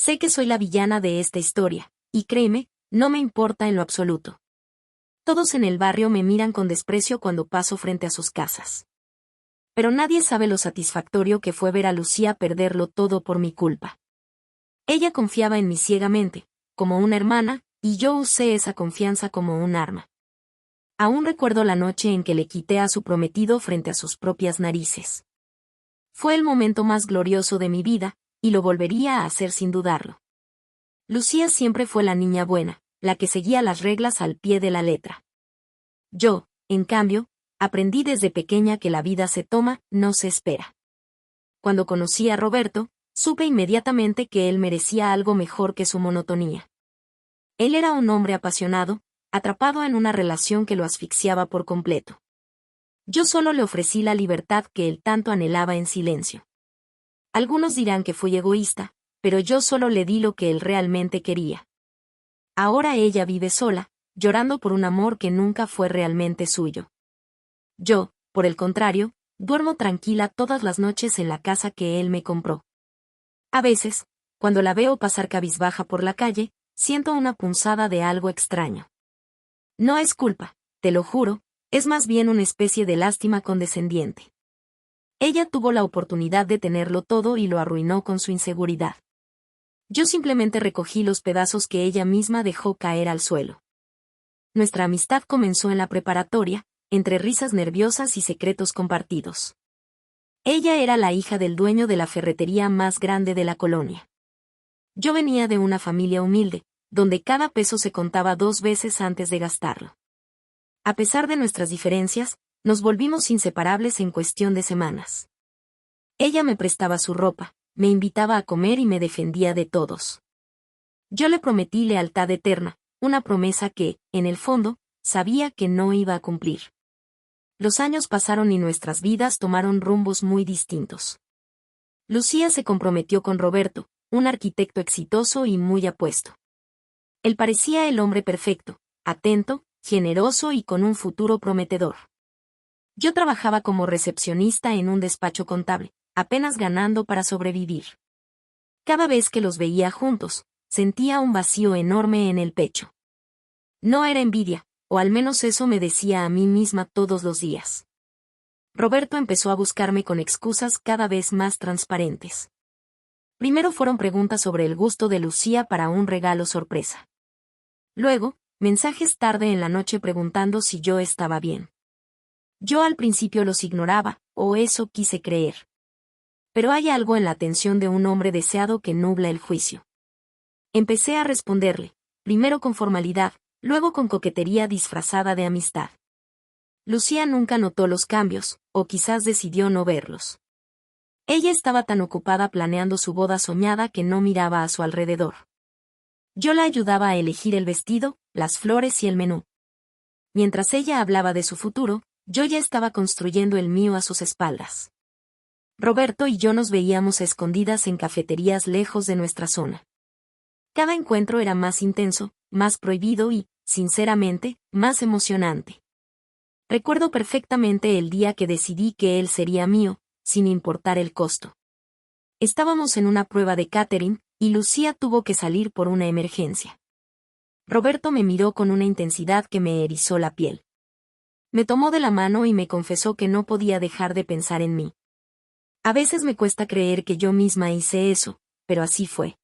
Sé que soy la villana de esta historia, y créeme, no me importa en lo absoluto. Todos en el barrio me miran con desprecio cuando paso frente a sus casas. Pero nadie sabe lo satisfactorio que fue ver a Lucía perderlo todo por mi culpa. Ella confiaba en mí ciegamente, como una hermana, y yo usé esa confianza como un arma. Aún recuerdo la noche en que le quité a su prometido frente a sus propias narices. Fue el momento más glorioso de mi vida, y lo volvería a hacer sin dudarlo. Lucía siempre fue la niña buena, la que seguía las reglas al pie de la letra. Yo, en cambio, aprendí desde pequeña que la vida se toma, no se espera. Cuando conocí a Roberto, supe inmediatamente que él merecía algo mejor que su monotonía. Él era un hombre apasionado, atrapado en una relación que lo asfixiaba por completo. Yo solo le ofrecí la libertad que él tanto anhelaba en silencio. Algunos dirán que fui egoísta, pero yo solo le di lo que él realmente quería. Ahora ella vive sola, llorando por un amor que nunca fue realmente suyo. Yo, por el contrario, duermo tranquila todas las noches en la casa que él me compró. A veces, cuando la veo pasar cabizbaja por la calle, siento una punzada de algo extraño. No es culpa, te lo juro, es más bien una especie de lástima condescendiente. Ella tuvo la oportunidad de tenerlo todo y lo arruinó con su inseguridad. Yo simplemente recogí los pedazos que ella misma dejó caer al suelo. Nuestra amistad comenzó en la preparatoria, entre risas nerviosas y secretos compartidos. Ella era la hija del dueño de la ferretería más grande de la colonia. Yo venía de una familia humilde, donde cada peso se contaba 2 veces antes de gastarlo. A pesar de nuestras diferencias, nos volvimos inseparables en cuestión de semanas. Ella me prestaba su ropa, me invitaba a comer y me defendía de todos. Yo le prometí lealtad eterna, una promesa que, en el fondo, sabía que no iba a cumplir. Los años pasaron y nuestras vidas tomaron rumbos muy distintos. Lucía se comprometió con Roberto, un arquitecto exitoso y muy apuesto. Él parecía el hombre perfecto, atento, generoso y con un futuro prometedor. Yo trabajaba como recepcionista en un despacho contable, apenas ganando para sobrevivir. Cada vez que los veía juntos, sentía un vacío enorme en el pecho. No era envidia, o al menos eso me decía a mí misma todos los días. Roberto empezó a buscarme con excusas cada vez más transparentes. Primero fueron preguntas sobre el gusto de Lucía para un regalo sorpresa. Luego, mensajes tarde en la noche preguntando si yo estaba bien. Yo al principio los ignoraba, o eso quise creer. Pero hay algo en la atención de un hombre deseado que nubla el juicio. Empecé a responderle, primero con formalidad, luego con coquetería disfrazada de amistad. Lucía nunca notó los cambios, o quizás decidió no verlos. Ella estaba tan ocupada planeando su boda soñada que no miraba a su alrededor. Yo la ayudaba a elegir el vestido, las flores y el menú. Mientras ella hablaba de su futuro, yo ya estaba construyendo el mío a sus espaldas. Roberto y yo nos veíamos a escondidas en cafeterías lejos de nuestra zona. Cada encuentro era más intenso, más prohibido y, sinceramente, más emocionante. Recuerdo perfectamente el día que decidí que él sería mío, sin importar el costo. Estábamos en una prueba de catering, y Lucía tuvo que salir por una emergencia. Roberto me miró con una intensidad que me erizó la piel. Me tomó de la mano y me confesó que no podía dejar de pensar en mí. A veces me cuesta creer que yo misma hice eso, pero así fue.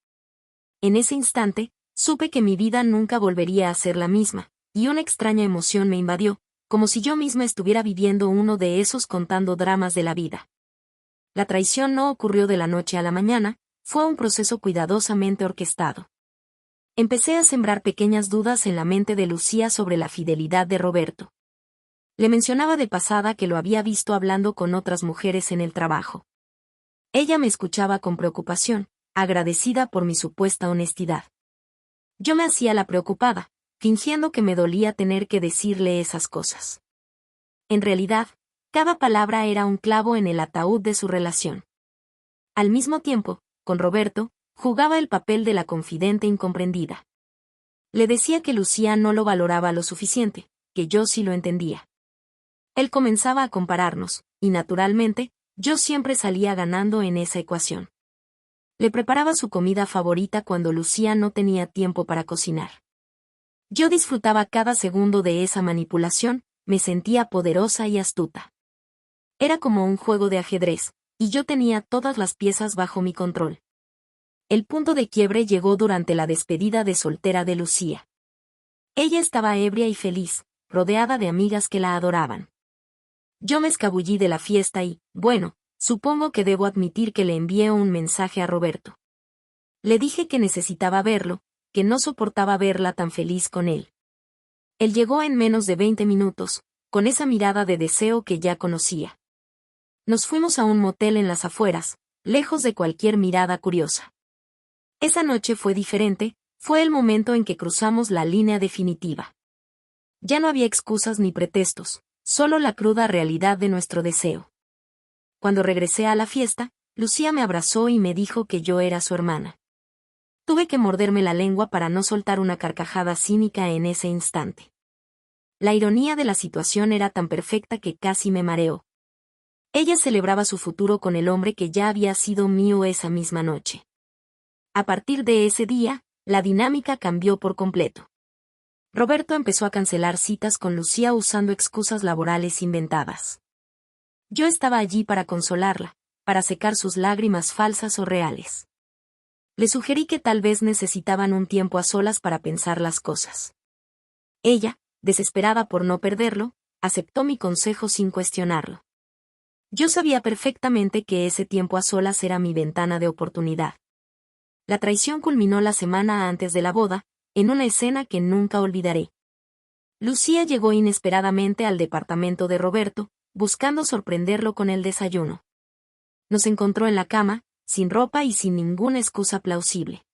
En ese instante, supe que mi vida nunca volvería a ser la misma, y una extraña emoción me invadió, como si yo misma estuviera viviendo uno de esos contando dramas de la vida. La traición no ocurrió de la noche a la mañana, fue un proceso cuidadosamente orquestado. Empecé a sembrar pequeñas dudas en la mente de Lucía sobre la fidelidad de Roberto. Le mencionaba de pasada que lo había visto hablando con otras mujeres en el trabajo. Ella me escuchaba con preocupación, agradecida por mi supuesta honestidad. Yo me hacía la preocupada, fingiendo que me dolía tener que decirle esas cosas. En realidad, cada palabra era un clavo en el ataúd de su relación. Al mismo tiempo, con Roberto, jugaba el papel de la confidente incomprendida. Le decía que Lucía no lo valoraba lo suficiente, que yo sí lo entendía. Él comenzaba a compararnos, y naturalmente, yo siempre salía ganando en esa ecuación. Le preparaba su comida favorita cuando Lucía no tenía tiempo para cocinar. Yo disfrutaba cada segundo de esa manipulación, me sentía poderosa y astuta. Era como un juego de ajedrez, y yo tenía todas las piezas bajo mi control. El punto de quiebre llegó durante la despedida de soltera de Lucía. Ella estaba ebria y feliz, rodeada de amigas que la adoraban. Yo me escabullí de la fiesta y, bueno, supongo que debo admitir que le envié un mensaje a Roberto. Le dije que necesitaba verlo, que no soportaba verla tan feliz con él. Él llegó en menos de 20 minutos, con esa mirada de deseo que ya conocía. Nos fuimos a un motel en las afueras, lejos de cualquier mirada curiosa. Esa noche fue diferente, fue el momento en que cruzamos la línea definitiva. Ya no había excusas ni pretextos, solo la cruda realidad de nuestro deseo. Cuando regresé a la fiesta, Lucía me abrazó y me dijo que yo era su hermana. Tuve que morderme la lengua para no soltar una carcajada cínica en ese instante. La ironía de la situación era tan perfecta que casi me mareó. Ella celebraba su futuro con el hombre que ya había sido mío esa misma noche. A partir de ese día, la dinámica cambió por completo. Roberto empezó a cancelar citas con Lucía usando excusas laborales inventadas. Yo estaba allí para consolarla, para secar sus lágrimas falsas o reales. Le sugerí que tal vez necesitaban un tiempo a solas para pensar las cosas. Ella, desesperada por no perderlo, aceptó mi consejo sin cuestionarlo. Yo sabía perfectamente que ese tiempo a solas era mi ventana de oportunidad. La traición culminó la semana antes de la boda, en una escena que nunca olvidaré. Lucía llegó inesperadamente al departamento de Roberto, buscando sorprenderlo con el desayuno. Nos encontró en la cama, sin ropa y sin ninguna excusa plausible.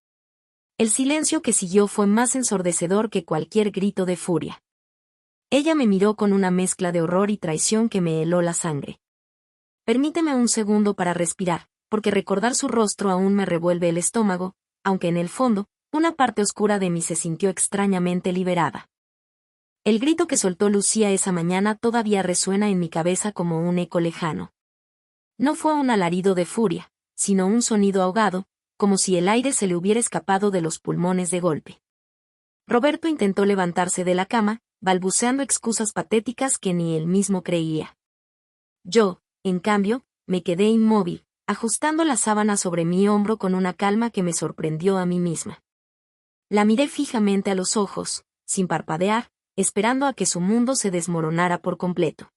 El silencio que siguió fue más ensordecedor que cualquier grito de furia. Ella me miró con una mezcla de horror y traición que me heló la sangre. Permíteme un segundo para respirar, porque recordar su rostro aún me revuelve el estómago, aunque en el fondo, una parte oscura de mí se sintió extrañamente liberada. El grito que soltó Lucía esa mañana todavía resuena en mi cabeza como un eco lejano. No fue un alarido de furia, sino un sonido ahogado, como si el aire se le hubiera escapado de los pulmones de golpe. Roberto intentó levantarse de la cama, balbuceando excusas patéticas que ni él mismo creía. Yo, en cambio, me quedé inmóvil, ajustando la sábana sobre mi hombro con una calma que me sorprendió a mí misma. La miré fijamente a los ojos, sin parpadear, esperando a que su mundo se desmoronara por completo.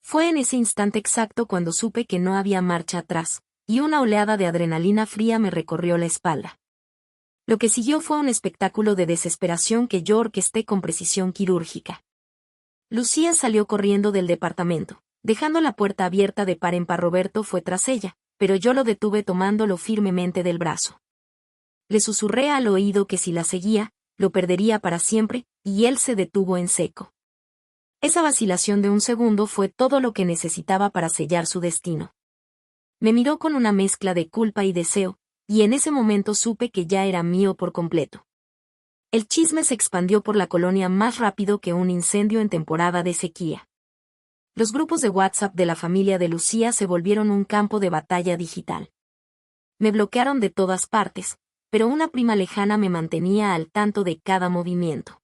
Fue en ese instante exacto cuando supe que no había marcha atrás, y una oleada de adrenalina fría me recorrió la espalda. Lo que siguió fue un espectáculo de desesperación que yo orquesté con precisión quirúrgica. Lucía salió corriendo del departamento, dejando la puerta abierta de par en par. Roberto fue tras ella, pero yo lo detuve tomándolo firmemente del brazo. Le susurré al oído que si la seguía, lo perdería para siempre, y él se detuvo en seco. Esa vacilación de un segundo fue todo lo que necesitaba para sellar su destino. Me miró con una mezcla de culpa y deseo, y en ese momento supe que ya era mío por completo. El chisme se expandió por la colonia más rápido que un incendio en temporada de sequía. Los grupos de WhatsApp de la familia de Lucía se volvieron un campo de batalla digital. Me bloquearon de todas partes, pero una prima lejana me mantenía al tanto de cada movimiento.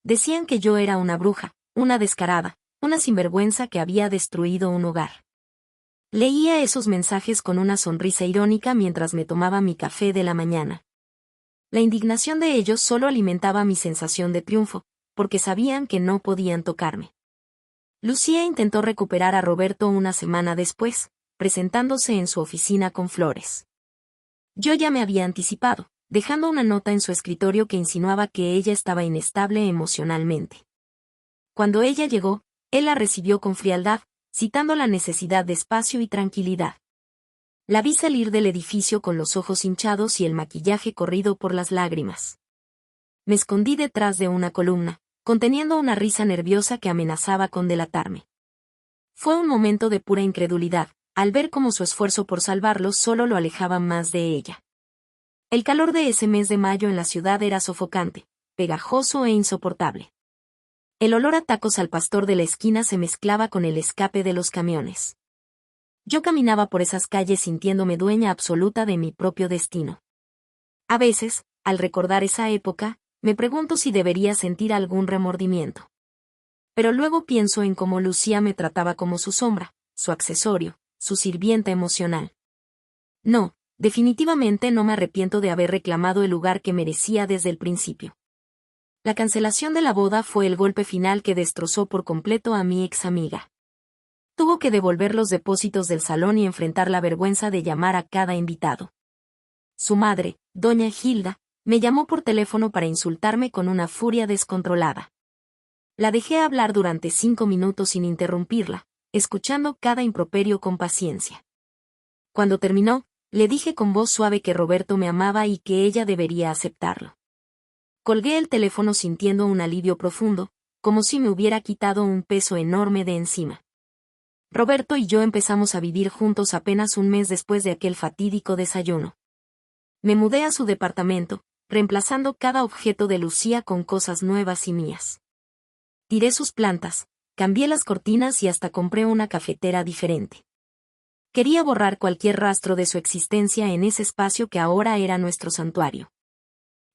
Decían que yo era una bruja, una descarada, una sinvergüenza que había destruido un hogar. Leía esos mensajes con una sonrisa irónica mientras me tomaba mi café de la mañana. La indignación de ellos solo alimentaba mi sensación de triunfo, porque sabían que no podían tocarme. Lucía intentó recuperar a Roberto una semana después, presentándose en su oficina con flores. Yo ya me había anticipado, dejando una nota en su escritorio que insinuaba que ella estaba inestable emocionalmente. Cuando ella llegó, él la recibió con frialdad, citando la necesidad de espacio y tranquilidad. La vi salir del edificio con los ojos hinchados y el maquillaje corrido por las lágrimas. Me escondí detrás de una columna, conteniendo una risa nerviosa que amenazaba con delatarme. Fue un momento de pura incredulidad, al ver cómo su esfuerzo por salvarlo solo lo alejaba más de ella. El calor de ese mes de mayo en la ciudad era sofocante, pegajoso e insoportable. El olor a tacos al pastor de la esquina se mezclaba con el escape de los camiones. Yo caminaba por esas calles sintiéndome dueña absoluta de mi propio destino. A veces, al recordar esa época, me pregunto si debería sentir algún remordimiento. Pero luego pienso en cómo Lucía me trataba como su sombra, su accesorio, su sirvienta emocional. No, definitivamente no me arrepiento de haber reclamado el lugar que merecía desde el principio. La cancelación de la boda fue el golpe final que destrozó por completo a mi ex amiga. Tuvo que devolver los depósitos del salón y enfrentar la vergüenza de llamar a cada invitado. Su madre, doña Gilda, me llamó por teléfono para insultarme con una furia descontrolada. La dejé hablar durante 5 minutos sin interrumpirla, escuchando cada improperio con paciencia. Cuando terminó, le dije con voz suave que Roberto me amaba y que ella debería aceptarlo. Colgué el teléfono sintiendo un alivio profundo, como si me hubiera quitado un peso enorme de encima. Roberto y yo empezamos a vivir juntos apenas un mes después de aquel fatídico desayuno. Me mudé a su departamento, reemplazando cada objeto de Lucía con cosas nuevas y mías. Tiré sus plantas, cambié las cortinas y hasta compré una cafetera diferente. Quería borrar cualquier rastro de su existencia en ese espacio que ahora era nuestro santuario.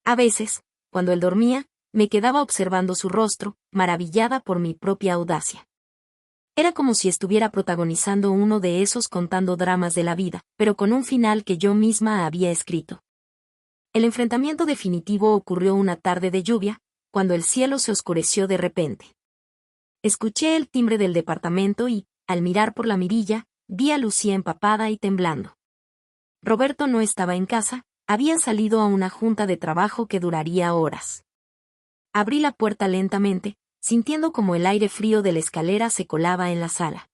A veces, cuando él dormía, me quedaba observando su rostro, maravillada por mi propia audacia. Era como si estuviera protagonizando uno de esos contando dramas de la vida, pero con un final que yo misma había escrito. El enfrentamiento definitivo ocurrió una tarde de lluvia, cuando el cielo se oscureció de repente. Escuché el timbre del departamento y, al mirar por la mirilla, vi a Lucía empapada y temblando. Roberto no estaba en casa, había salido a una junta de trabajo que duraría horas. Abrí la puerta lentamente, sintiendo como el aire frío de la escalera se colaba en la sala.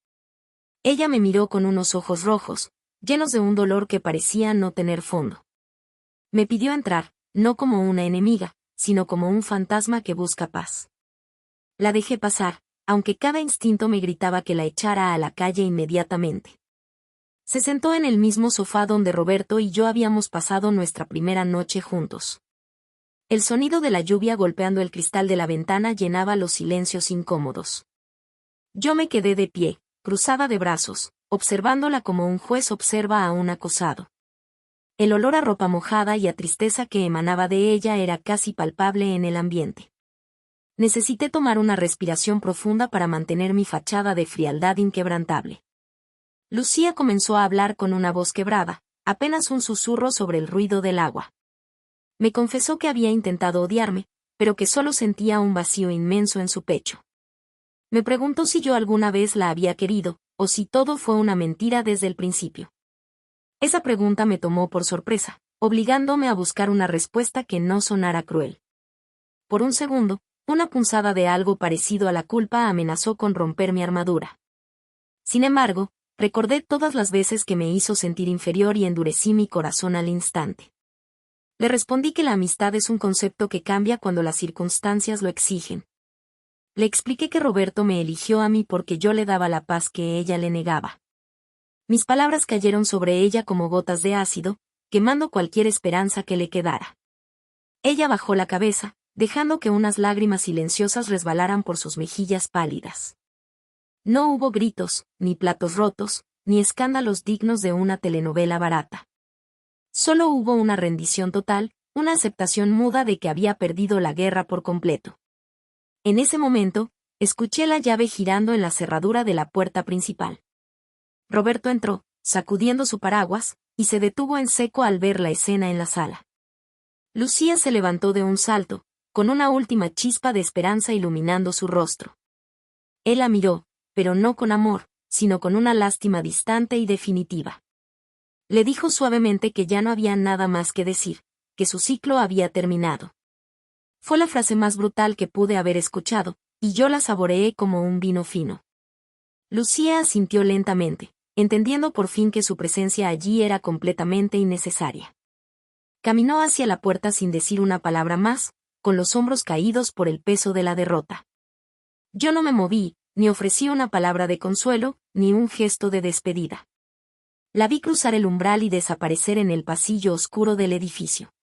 Ella me miró con unos ojos rojos, llenos de un dolor que parecía no tener fondo. Me pidió entrar, no como una enemiga, sino como un fantasma que busca paz. La dejé pasar, aunque cada instinto me gritaba que la echara a la calle inmediatamente. Se sentó en el mismo sofá donde Roberto y yo habíamos pasado nuestra primera noche juntos. El sonido de la lluvia golpeando el cristal de la ventana llenaba los silencios incómodos. Yo me quedé de pie, cruzada de brazos, observándola como un juez observa a un acosado. El olor a ropa mojada y a tristeza que emanaba de ella era casi palpable en el ambiente. Necesité tomar una respiración profunda para mantener mi fachada de frialdad inquebrantable. Lucía comenzó a hablar con una voz quebrada, apenas un susurro sobre el ruido del agua. Me confesó que había intentado odiarme, pero que solo sentía un vacío inmenso en su pecho. Me preguntó si yo alguna vez la había querido, o si todo fue una mentira desde el principio. Esa pregunta me tomó por sorpresa, obligándome a buscar una respuesta que no sonara cruel. Por un segundo, una punzada de algo parecido a la culpa amenazó con romper mi armadura. Sin embargo, recordé todas las veces que me hizo sentir inferior y endurecí mi corazón al instante. Le respondí que la amistad es un concepto que cambia cuando las circunstancias lo exigen. Le expliqué que Roberto me eligió a mí porque yo le daba la paz que ella le negaba. Mis palabras cayeron sobre ella como gotas de ácido, quemando cualquier esperanza que le quedara. Ella bajó la cabeza, dejando que unas lágrimas silenciosas resbalaran por sus mejillas pálidas. No hubo gritos, ni platos rotos, ni escándalos dignos de una telenovela barata. Solo hubo una rendición total, una aceptación muda de que había perdido la guerra por completo. En ese momento, escuché la llave girando en la cerradura de la puerta principal. Roberto entró, sacudiendo su paraguas, y se detuvo en seco al ver la escena en la sala. Lucía se levantó de un salto, con una última chispa de esperanza iluminando su rostro. Él la miró, pero no con amor, sino con una lástima distante y definitiva. Le dijo suavemente que ya no había nada más que decir, que su ciclo había terminado. Fue la frase más brutal que pude haber escuchado, y yo la saboreé como un vino fino. Lucía asintió lentamente, entendiendo por fin que su presencia allí era completamente innecesaria. Caminó hacia la puerta sin decir una palabra más, con los hombros caídos por el peso de la derrota. Yo no me moví, ni ofrecí una palabra de consuelo, ni un gesto de despedida. La vi cruzar el umbral y desaparecer en el pasillo oscuro del edificio.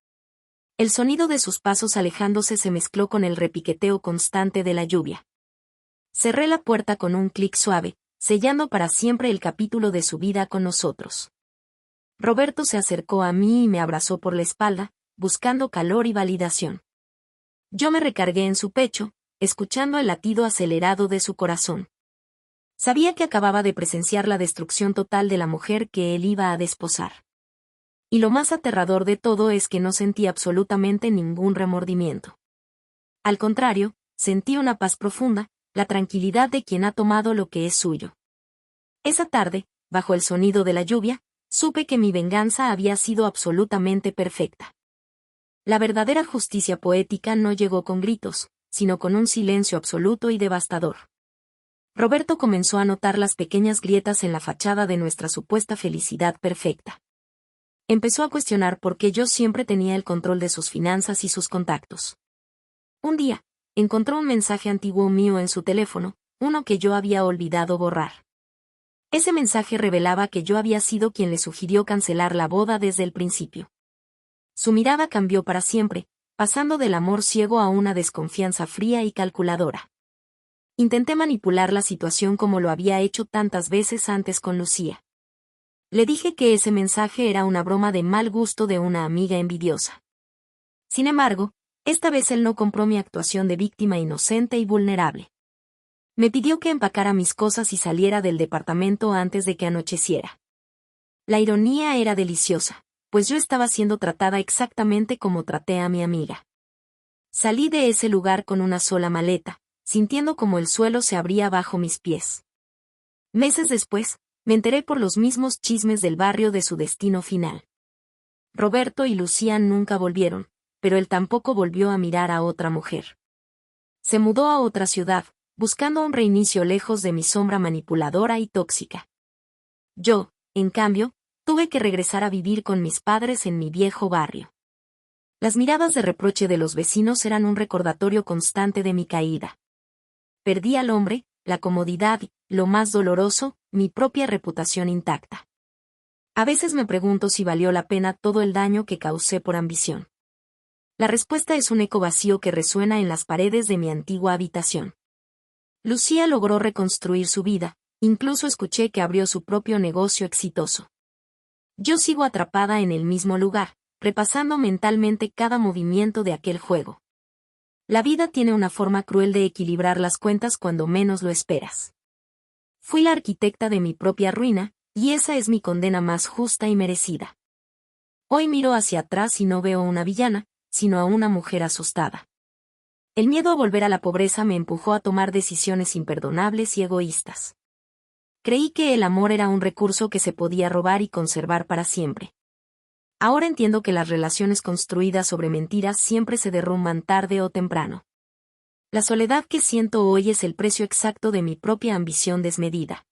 El sonido de sus pasos alejándose se mezcló con el repiqueteo constante de la lluvia. Cerré la puerta con un clic suave, sellando para siempre el capítulo de su vida con nosotros. Roberto se acercó a mí y me abrazó por la espalda, buscando calor y validación. Yo me recargué en su pecho, escuchando el latido acelerado de su corazón. Sabía que acababa de presenciar la destrucción total de la mujer que él iba a desposar. Y lo más aterrador de todo es que no sentí absolutamente ningún remordimiento. Al contrario, sentí una paz profunda, la tranquilidad de quien ha tomado lo que es suyo. Esa tarde, bajo el sonido de la lluvia, supe que mi venganza había sido absolutamente perfecta. La verdadera justicia poética no llegó con gritos, sino con un silencio absoluto y devastador. Roberto comenzó a notar las pequeñas grietas en la fachada de nuestra supuesta felicidad perfecta. Empezó a cuestionar por qué yo siempre tenía el control de sus finanzas y sus contactos. Un día, encontró un mensaje antiguo mío en su teléfono, uno que yo había olvidado borrar. Ese mensaje revelaba que yo había sido quien le sugirió cancelar la boda desde el principio. Su mirada cambió para siempre, pasando del amor ciego a una desconfianza fría y calculadora. Intenté manipular la situación como lo había hecho tantas veces antes con Lucía. Le dije que ese mensaje era una broma de mal gusto de una amiga envidiosa. Sin embargo, esta vez él no compró mi actuación de víctima inocente y vulnerable. Me pidió que empacara mis cosas y saliera del departamento antes de que anocheciera. La ironía era deliciosa, pues yo estaba siendo tratada exactamente como traté a mi amiga. Salí de ese lugar con una sola maleta, sintiendo como el suelo se abría bajo mis pies. Meses después, me enteré por los mismos chismes del barrio de su destino final. Roberto y Lucía nunca volvieron, pero él tampoco volvió a mirar a otra mujer. Se mudó a otra ciudad, buscando un reinicio lejos de mi sombra manipuladora y tóxica. Yo, en cambio, tuve que regresar a vivir con mis padres en mi viejo barrio. Las miradas de reproche de los vecinos eran un recordatorio constante de mi caída. Perdí al hombre, la comodidad y, lo más doloroso, mi propia reputación intacta. A veces me pregunto si valió la pena todo el daño que causé por ambición. La respuesta es un eco vacío que resuena en las paredes de mi antigua habitación. Lucía logró reconstruir su vida, incluso escuché que abrió su propio negocio exitoso. Yo sigo atrapada en el mismo lugar, repasando mentalmente cada movimiento de aquel juego. La vida tiene una forma cruel de equilibrar las cuentas cuando menos lo esperas. Fui la arquitecta de mi propia ruina, y esa es mi condena más justa y merecida. Hoy miro hacia atrás y no veo una villana, sino a una mujer asustada. El miedo a volver a la pobreza me empujó a tomar decisiones imperdonables y egoístas. Creí que el amor era un recurso que se podía robar y conservar para siempre. Ahora entiendo que las relaciones construidas sobre mentiras siempre se derrumban tarde o temprano. La soledad que siento hoy es el precio exacto de mi propia ambición desmedida.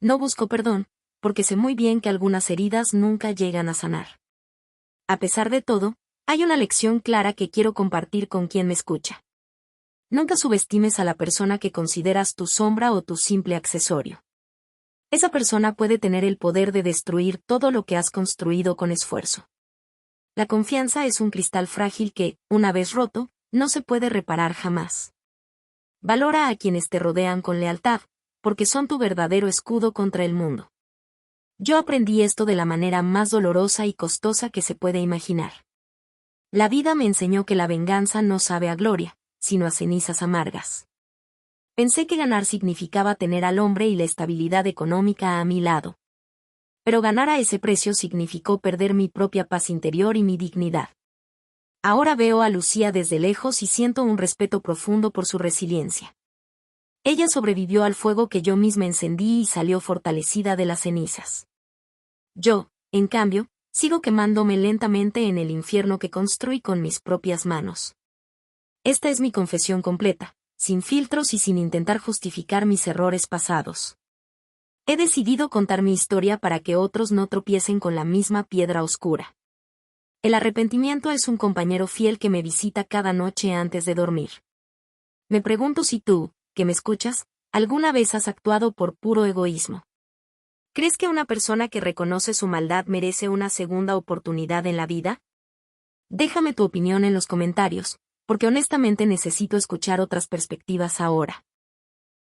No busco perdón, porque sé muy bien que algunas heridas nunca llegan a sanar. A pesar de todo, hay una lección clara que quiero compartir con quien me escucha. Nunca subestimes a la persona que consideras tu sombra o tu simple accesorio. Esa persona puede tener el poder de destruir todo lo que has construido con esfuerzo. La confianza es un cristal frágil que, una vez roto, no se puede reparar jamás. Valora a quienes te rodean con lealtad, porque son tu verdadero escudo contra el mundo. Yo aprendí esto de la manera más dolorosa y costosa que se puede imaginar. La vida me enseñó que la venganza no sabe a gloria, sino a cenizas amargas. Pensé que ganar significaba tener al hombre y la estabilidad económica a mi lado. Pero ganar a ese precio significó perder mi propia paz interior y mi dignidad. Ahora veo a Lucía desde lejos y siento un respeto profundo por su resiliencia. Ella sobrevivió al fuego que yo misma encendí y salió fortalecida de las cenizas. Yo, en cambio, sigo quemándome lentamente en el infierno que construí con mis propias manos. Esta es mi confesión completa, sin filtros y sin intentar justificar mis errores pasados. He decidido contar mi historia para que otros no tropiecen con la misma piedra oscura. El arrepentimiento es un compañero fiel que me visita cada noche antes de dormir. Me pregunto si tú, que me escuchas, alguna vez has actuado por puro egoísmo. ¿Crees que una persona que reconoce su maldad merece una segunda oportunidad en la vida? Déjame tu opinión en los comentarios, porque honestamente necesito escuchar otras perspectivas ahora.